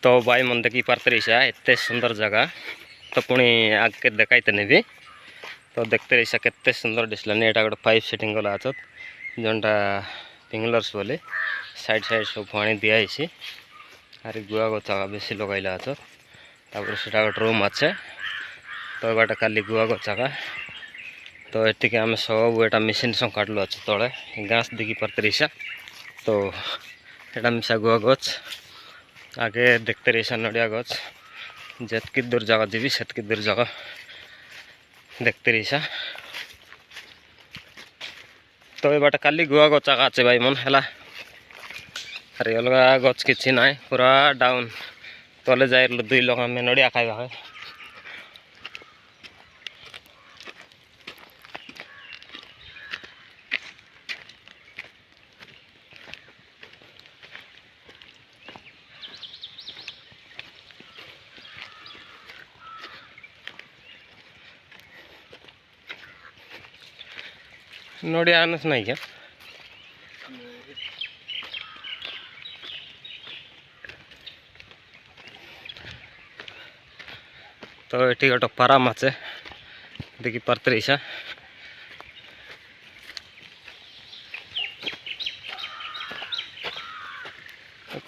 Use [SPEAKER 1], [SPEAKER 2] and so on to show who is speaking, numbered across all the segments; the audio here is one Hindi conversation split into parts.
[SPEAKER 1] तो भाई मन देखी पार्तरीसा एत सुंदर जगह तो पुणी आगे देखाइते भी तो देखते रही केते सुंदर दिसलानी एटा गोटे पाइप सेटिंग गला अछत जोनटा पिंगलर्स बोले साइड साइड सब पानी दिखाई आरे गुआ गछ बेसी लगाइला अछत तापर सेटा गोटे रूम अच्छे तो बाटा खाली गुआ गछ तो एटिके आम सब एटा मेसीन सब काटलु अच्छे तले घास देखी पार्तरीसा तो एटा मिसा गुआ गछ आगे देखते रही नड़िया गछ जितकी दूर जगह जी सेतकी दूर जगह देखते रही तो ये बाटे खाली गुआ गच आचे भाई मन है अरे अलग गच कि ना पूरा डाउन तले जाए 2 लोग आम नड़िया खाइबा है नड़िया आनस नहीं क्या तो ये गोटे पाराम आचे देखी पार्तरीसा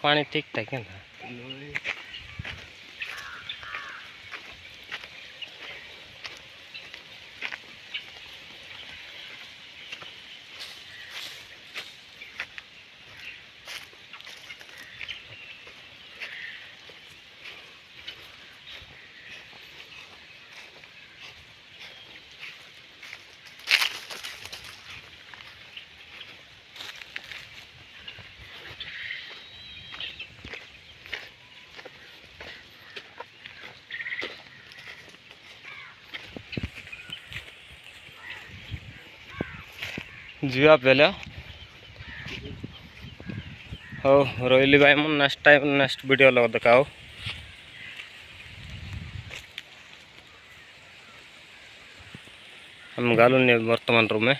[SPEAKER 1] पानी ठीक ठाक है जीवा पहले हो रोइली भाई मन नेक्स्ट टाइम नेक्स्ट वीडियो लग दिखाओ हम गालू नहीं वर्तमान रूम में।